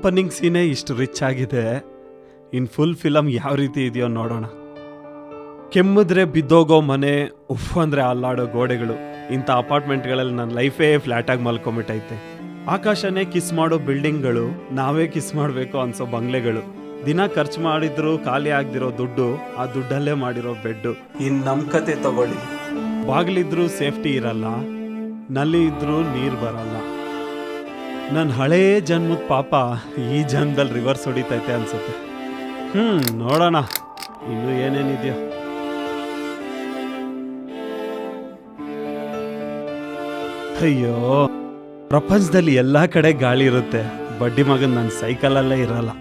Opening ಸೀನೇ ಇಷ್ಟು rich ಆಗಿದೆ, ಇನ್ full film ಯಾವ ರೀತಿ ಇದೆಯೋ ನೋಡೋಣ. ಕೆಮ್ಮಿದ್ರೆ ಬಿದ್ದೋಗೋ ಮನೆ, ಉಫ್ ಅಂದ್ರೆ ಅಲ್ಲಾಡೋ ಗೋಡೆಗಳು, ಇಂಥ ಅಪಾರ್ಟ್ಮೆಂಟ್ಗಳಲ್ಲಿ ನನ್ನ ಲೈಫೇ ಫ್ಲ್ಯಾಟಾಗಿ ಮಲ್ಕೊಂಬಿಟ್ಟೈತೆ. ಆಕಾಶನೇ ಕಿಸ್ ಮಾಡೋ ಬಿಲ್ಡಿಂಗ್ಗಳು, ನಾವೇ ಕಿಸ್ ಮಾಡಬೇಕು ಅನ್ಸೋ ಬಂಗ್ಲೆಗಳು, ದಿನ ಖರ್ಚು ಮಾಡಿದ್ರು ಖಾಲಿ ಆಗದಿರೋ ದುಡ್ಡು, ಆ ದುಡ್ಡಲ್ಲೇ ಮಾಡಿರೋ ಬೆಡ್ಡು. ಇನ್ನು ನಮ್ಮ ಕತೆ ತಗೊಳ್ಳಿ, ಬಾಗಿಲಿದ್ರೂ ಸೇಫ್ಟಿ ಇರಲ್ಲ, ನಲ್ಲಿ ಇದ್ರೂ ನೀರು ಬರಲ್ಲ. ನನ್ನ ಹಳೇ ಜನ್ಮದ ಪಾಪ ಈ ಜನ್ಮದಲ್ಲಿ ರಿವರ್ಸ್ ಹೊಡಿತೈತೆ ಅನ್ಸುತ್ತೆ. ನೋಡೋಣ ಇನ್ನು ಏನೇನಿದೆಯೋ. ಅಯ್ಯೋ, ಪ್ರಪಂಚದಲ್ಲಿ ಎಲ್ಲಾ ಕಡೆ ಗಾಳಿ ಇರುತ್ತೆ, ಬಡ್ಡಿ ಮಗನ್ ನನ್ನ ಸೈಕಲಲ್ಲೇ ಇರಲ್ಲ.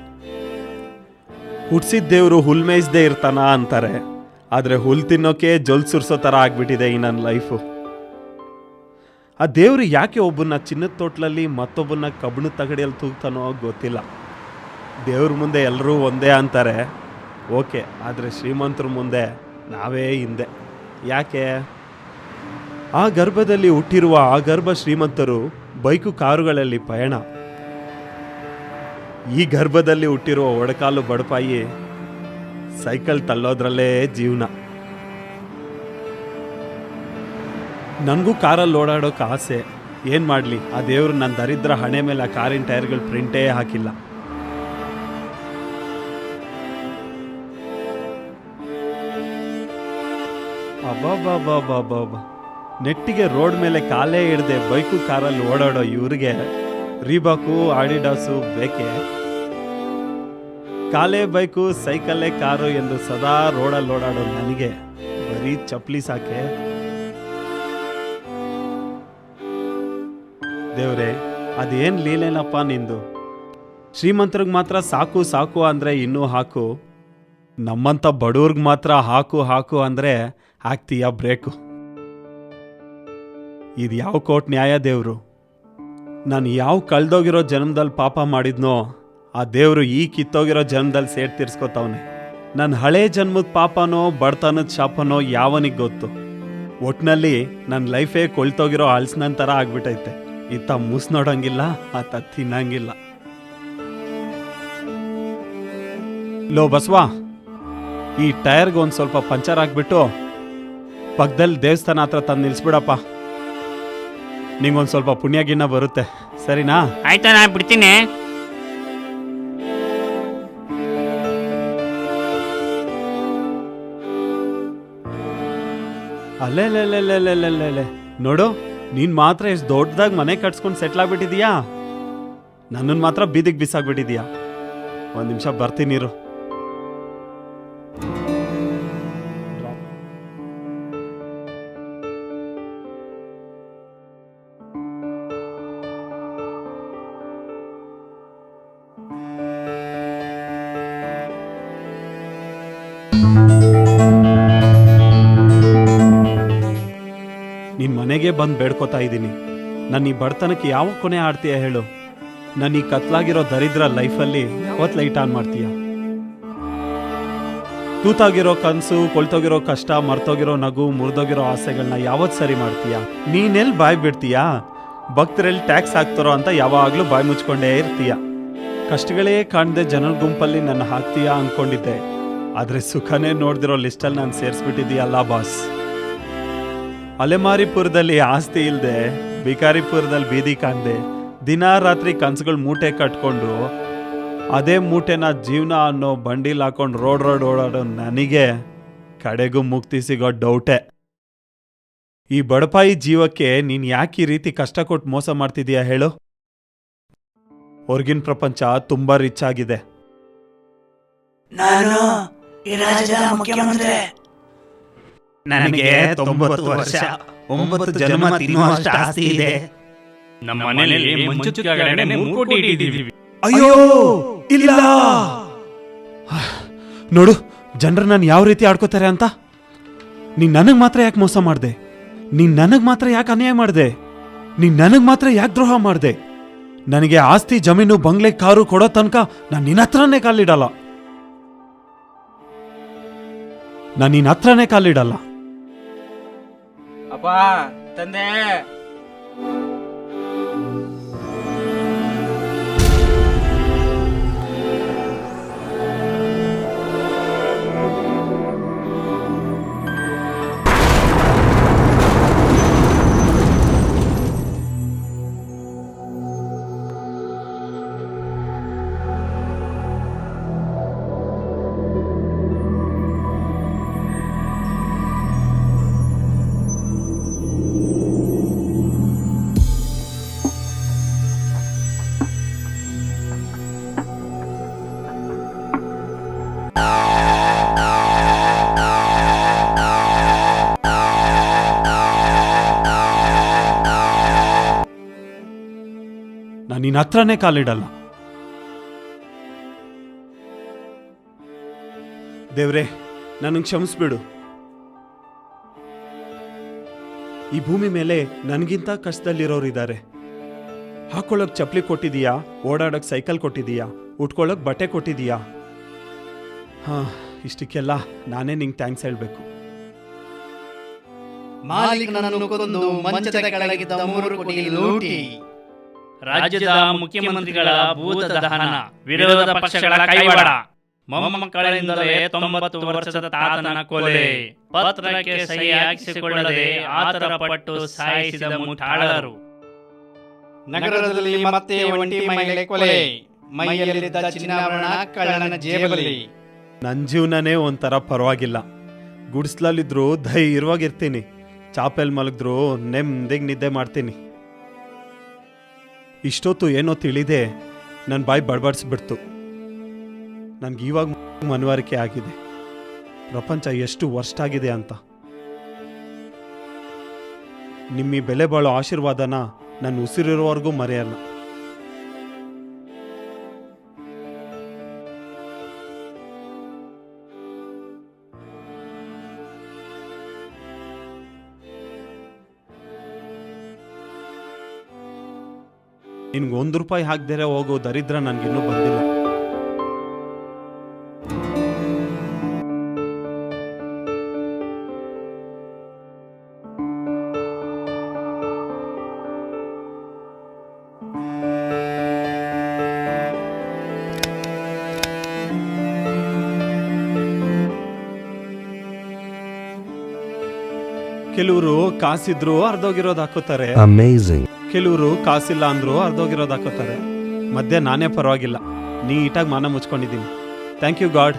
ಹುಟ್ಸಿದ ದೇವ್ರು ಹುಲ್ ಮೇಯಿಸದೇ ಇರ್ತಾನ ಅಂತಾರೆ, ಆದ್ರೆ ಹುಲ್ ತಿನ್ನೋಕೆ ಜೊಲ್ ಸುರ್ಸೋ ತರ ಆಗ್ಬಿಟ್ಟಿದೆ ಈ ನನ್ನ ಲೈಫು. ಆ ದೇವ್ರು ಯಾಕೆ ಒಬ್ಬನ ಚಿನ್ನದ ತೋಟ್ಲಲ್ಲಿ ಮತ್ತೊಬ್ಬನ ಕಬ್ಬಣದ ತಗಡಿಯಲ್ಲಿ ತೂಗ್ತಾನೋ ಗೊತ್ತಿಲ್ಲ. ದೇವ್ರ ಮುಂದೆ ಎಲ್ಲರೂ ಒಂದೇ ಅಂತಾರೆ, ಓಕೆ, ಆದರೆ ಶ್ರೀಮಂತರ ಮುಂದೆ ನಾವೇ ಹಿಂದೆ. ಯಾಕೆ? ಆ ಗರ್ಭದಲ್ಲಿ ಹುಟ್ಟಿರುವ ಆ ಗರ್ಭ ಶ್ರೀಮಂತರು ಬೈಕು ಕಾರುಗಳಲ್ಲಿ ಪಯಣ, ಈ ಗರ್ಭದಲ್ಲಿ ಹುಟ್ಟಿರುವ ಒಡಕಾಲು ಬಡಪಾಯಿ ಸೈಕಲ್ ತಳ್ಳೋದ್ರಲ್ಲೇ ಜೀವನ. ನನಗೂ ಕಾರಲ್ಲಿ ಓಡಾಡೋಕೆ ಆಸೆ, ಏನು ಮಾಡಲಿ, ಆ ದೇವರು ನನ್ನ ದರಿದ್ರ ಹಣೆ ಮೇಲೆ ಆ ಕಾರಿನ ಟೈರ್ಗಳು ಪ್ರಿಂಟೇ ಹಾಕಿಲ್ಲ. ಅಬ್ಬಾ, ನೆಟ್ಟಿಗೆ ರೋಡ್ ಮೇಲೆ ಕಾಲೇ ಹಿಡ್ದೆ ಬೈಕು ಕಾರಲ್ಲಿ ಓಡಾಡೋ ಇವ್ರಿಗೆ ರೀಬಾಕು ಆಡಿಡಾಸು ಬೇಕೆ? ಕಾಲೇ ಬೈಕು ಸೈಕಲ್ಲೇ ಕಾರು ಎಂದು ಸದಾ ರೋಡಲ್ಲಿ ಓಡಾಡೋ ನನಗೆ ಬರೀ ಚಪ್ಪಲಿ ಸಾಕೆ? ದೇವ್ರೆ, ಅದೇನ್ ಲೀಲೇನಪ್ಪ ನಿಂದು. ಶ್ರೀಮಂತರಿಗೆ ಮಾತ್ರ ಸಾಕು ಸಾಕು ಅಂದ್ರೆ ಇನ್ನೂ ಹಾಕು, ನಮ್ಮಂತ ಬಡವ್ರಿಗೆ ಮಾತ್ರ ಹಾಕು ಹಾಕು ಅಂದ್ರೆ ಹಾಕ್ತೀಯ ಬ್ರೇಕು. ಇದು ಯಾವ ಕೋರ್ಟ್ ನ್ಯಾಯ ದೇವ್ರು? ನಾನು ಯಾವ ಕಳ್ದೋಗಿರೋ ಜನ್ಮದಲ್ಲಿ ಪಾಪ ಮಾಡಿದ್ನೋ ಆ ದೇವ್ರು ಈ ಕಿತ್ತೋಗಿರೋ ಜನ್ಮದಲ್ಲಿ ಸೇಡ್ ತೀರ್ಸ್ಕೊತವನೆ. ನನ್ನ ಹಳೇ ಜನ್ಮದ ಪಾಪನೋ ಬಡತನದ ಶಾಪನೋ ಯಾವನಿಗೆ ಗೊತ್ತು. ಒಟ್ನಲ್ಲಿ ನನ್ನ ಲೈಫೇ ಕೊಳ್ತೋಗಿರೋ ಹಲ್ಸ್ನನ್ ಥರ ಆಗ್ಬಿಟ್ಟೈತೆ. ಇತ್ತ ಮುಸ್ ನೋಡಂಗಿಲ್ಲ, ಆತ ತಿನ್ನಂಗಿಲ್ಲ. ಲೋ ಬಸವಾ, ಈ ಟೈರ್ಗೆ ಒಂದು ಸ್ವಲ್ಪ ಪಂಚರ್ ಆಗಿಬಿಟ್ಟು ಪಕ್ಕದಲ್ಲಿ ದೇವಸ್ಥಾನ ಹತ್ರ ತಂದು ನಿಲ್ಸ್ಬಿಡಪ್ಪ. ನಿಂಗೊಂದು ಸ್ವಲ್ಪ ಪುಣ್ಯ ಗಿಣ್ಣ ಬರುತ್ತೆ, ಸರಿನಾ? ಆಯ್ತಾ, ನಾ ಬಿಡ್ತೀನಿ. ಅಲ್ಲೇ ನೋಡು, ನೀನ್ ಮಾತ್ರ ಎಷ್ಟು ದೊಡ್ಡದಾಗಿ ಮನೆ ಕಟ್ಸ್ಕೊಂಡು ಸೆಟ್ಲ್ ಆಗ್ಬಿಟ್ಟಿದೀಯಾ, ನನ್ನನ್ನು ಮಾತ್ರ ಬೀದಿಗೆ ಬಿಸಾಕ್ಬಿಟ್ಟಿದೀಯಾ. ಒಂದು ನಿಮಿಷ ಬರ್ತೀನಿರು. ನಿನ್ ಮನೆಗೆ ಬಂದು ಬೇಡ್ಕೋತಾ ಇದ್ದೀನಿ. ನನ್ನ ಈ ಬಡತನಕ್ಕೆ ಯಾವ ಕೊನೆ ಆಡ್ತೀಯ ಹೇಳು? ನನ್ನ ಈ ಕತ್ಲಾಗಿರೋ ದರಿದ್ರ ಲೈಫಲ್ಲಿ ಯಾವತ್ತು ಲೈಟ್ ಆನ್ ಮಾಡ್ತೀಯ? ತೂತಾಗಿರೋ ಕನಸು, ಕೊಳ್ತೋಗಿರೋ ಕಷ್ಟ, ಮರ್ತೋಗಿರೋ ನಗು, ಮುರಿದೋಗಿರೋ ಆಸೆಗಳನ್ನ ಯಾವತ್ತು ಸರಿ ಮಾಡ್ತೀಯ? ನೀನೆಲ್ಲಿ ಬಾಯ್ ಬಿಡ್ತೀಯಾ? ಭಕ್ತರೆಲ್ಲಿ ಟ್ಯಾಕ್ಸ್ ಹಾಕ್ತಾರೋ ಅಂತ ಯಾವಾಗಲೂ ಬಾಯ್ ಮುಚ್ಕೊಂಡೇ ಇರ್ತೀಯ. ಕಷ್ಟಗಳೇ ಕಾಣದೆ ಜನರ ಗುಂಪಲ್ಲಿ ನನ್ನ ಹಾಕ್ತೀಯಾ ಅಂದ್ಕೊಂಡಿದ್ದೆ, ಆದರೆ ಸುಖನೇ ನೋಡ್ದಿರೋ ಲಿಸ್ಟಲ್ಲಿ ನಾನು ಸೇರಿಸ್ಬಿಟ್ಟಿದೀಯಲ್ಲ ಬಾಸ್. ಅಲೆಮಾರಿಪುರದಲ್ಲಿ ಆಸ್ತಿ ಇಲ್ಲದೆ, ಬಿಕಾರಿಪುರದಲ್ಲಿ ಬೀದಿ ಕಾಣ್ದೆ, ದಿನ ರಾತ್ರಿ ಕನ್ಸುಗಳು ಮೂಟೆ ಕಟ್ಕೊಂಡು ಅದೇ ಮೂಟೆನ ಜೀವನ ಅನ್ನೋ ಬಂಡಿಲ್ ಹಾಕೊಂಡು ರೋಡ್ ಓಡಾಡೋ ನನಗೆ ಕಡೆಗೂ ಮುಕ್ತಿ ಸಿಗೋ ಡೌಟೆ. ಈ ಬಡಪಾಯಿ ಜೀವಕ್ಕೆ ನೀನು ಯಾಕೆ ಈ ರೀತಿ ಕಷ್ಟ ಕೊಟ್ಟು ಮೋಸ ಮಾಡ್ತಿದೀಯ ಹೇಳು? ಹೊರ್ಗಿನ ಪ್ರಪಂಚ ತುಂಬಾ ರಿಚ್ ಆಗಿದೆ. ನಾನು ಈ ರಾಜ್ಯದ ಮುಖ್ಯಮಂತ್ರಿ. ನನಗೆ 90 ವರ್ಷ, 9 ಜನ್ಮ ತಿನ್ನುವಷ್ಟು ಆಸ್ತಿ ಇದೆ. ನಮ್ಮ ಮನೆಯಲ್ಲಿ ಮಂಚದ ಕೆಳಗಡೆ 3 ಕೋಟಿ ಇಟ್ಟಿದ್ದೀವಿ. ಅಯ್ಯೋ ಇಲ್ಲ, ನೋಡು ಜನರು ನಾನು ಯಾವ ರೀತಿ ಆಡ್ಕೋತಾರೆ ಅಂತ. ನೀನ್ ನನಗ್ ಮಾತ್ರ ಯಾಕೆ ಮೋಸ ಮಾಡ್ದೆ? ನೀನ್ ನನಗ್ ಮಾತ್ರ ಯಾಕೆ ಅನ್ಯಾಯ ಮಾಡ್ದೆ? ನೀನ್ ನನಗ್ ಮಾತ್ರ ಯಾಕೆ ದ್ರೋಹ ಮಾಡ್ದೆ? ನನಗೆ ಆಸ್ತಿ, ಜಮೀನು, ಬಂಗ್ಲೆ, ಕಾರು ಕೊಡೋ ತನಕ ನಾನು ನಿನ್ನ ಹತ್ರನೇ ಕಾಲಿಡಲ್ಲ. ನಾನು ನಿನ್ನ ಹತ್ರನೇ ಕಾಲಿಡಲ್ಲ. ಅಪ್ಪ, ತಂದೆ, ನಾನು ನಿನ್ನ ಹತ್ರನೇ ಕಾಲಿಡಲ್ಲ. ದೇವ್ರೆ, ನನಗೆ ಕ್ಷಮಿಸ್ಬಿಡು. ಈ ಭೂಮಿ ಮೇಲೆ ನನಗಿಂತ ಕಷ್ಟದಲ್ಲಿರೋರು ಇದ್ದಾರೆ. ಹಾಕೊಳ್ಳೋಕೆ ಚಪ್ಪಲಿ ಕೊಟ್ಟಿದೀಯಾ, ಓಡಾಡೋಕೆ ಸೈಕಲ್ ಕೊಟ್ಟಿದೀಯಾ, ಉಟ್ಕೊಳ್ಳೋಕೆ ಬಟ್ಟೆ ಕೊಟ್ಟಿದೀಯಾ. ಹಾಂ, ಇಷ್ಟಕ್ಕೆಲ್ಲ ನಾನೇ ನಿಂಗೆ ಥ್ಯಾಂಕ್ಸ್ ಹೇಳಬೇಕು. ಮಾಲೀಕನನ್ನು ಕೊಂದು ಮಂಚದ ಕೆಳಗಿದ್ದ 3 ಕೋಟಿ ಲೂಟಿ. ರಾಜ್ಯದ ಮುಖ್ಯಮಂತ್ರಿಗಳ ಭೂತ ದಹನ, ವಿರೋಧ ಪಕ್ಷಗಳ ಕೈವಾಡ, ಮೊಮ್ಮಕ್ಕಳಿಂದಲೇ 90 ವರ್ಷದ ತಾತನ ಕೊಲೆ, ಪತ್ರಕ್ಕೆ ಸಹಿ ಹಾಕಿಸಿಕೊಳ್ಳದೆ ಆತರ ಪಟ್ಟು ಸಾಯಿಸಿದ ಮುಠಾಳರು. ನಗರದಲ್ಲಿ ಮತ್ತೆ ಒಂಟಿ ಮಹಿಳೆ ಕೊಲೆ, ಮೈಯಲ್ಲಿದ್ದ ಚಿನ್ನಾಭರಣ ಕಳ್ಳನ ಜೇಬಲ್ಲಿ. ನನ್ನ ಜೀವನನೇ ಒಂಥರ ಪರವಾಗಿಲ್ಲ. ಗುಡಿಸ್ಲಲ್ಲಿದ್ರು ಧೈರ್ಯವಾಗಿರ್ತೀನಿ, ಚಾಪೆಲ್ ಮಲಗಿದ್ರು ನೆಮ್ಮದಿಗೆ ನಿದ್ದೆ ಮಾಡ್ತೀನಿ. ಇಷ್ಟೊತ್ತು ಏನೋ ತಿಳಿದೆ ನನ್ನ ಬಾಯಿ ಬಡಬಡಿಸ್ಬಿಡ್ತು. ನನಗೆ ಇವಾಗ ಮನವರಿಕೆ ಆಗಿದೆ ಪ್ರಪಂಚ ಎಷ್ಟು ವರ್ಸ್ಟ್ ಆಗಿದೆ ಅಂತ. ನಿಮ್ಮ ಬೆಲೆ ಬಾಳೋ ಆಶೀರ್ವಾದನ ನನ್ನ ಉಸಿರಿರೋವರೆಗೂ ಮರೆಯಲ್ಲ. ನಿನ್ಗೆ ₹1 ಹಾಕ್ದೇರೆ ಹೋಗೋ ದರಿದ್ರ ನನಗಿನ್ನೂ ಬಂದಿಲ್ಲ. ಕೆಲವರು ಕಾಸಿದ್ರು ಅರ್ಧೋಗಿರೋದು ಹಾಕೋತಾರೆ. Amazing. ಕೆಲವರು ಕಾಸಿಲ್ಲ ಅಂದ್ರು ಅರ್ಧೋಗಿರೋದು ಹಾಕೋತಾರೆ. ಮಧ್ಯೆ ನಾನೇ ಪರವಾಗಿಲ್ಲ, ನೀಟಾಗಿ ಮಾನ ಮುಚ್ಕೊಂಡಿದ್ದೀನಿ. Thank you god.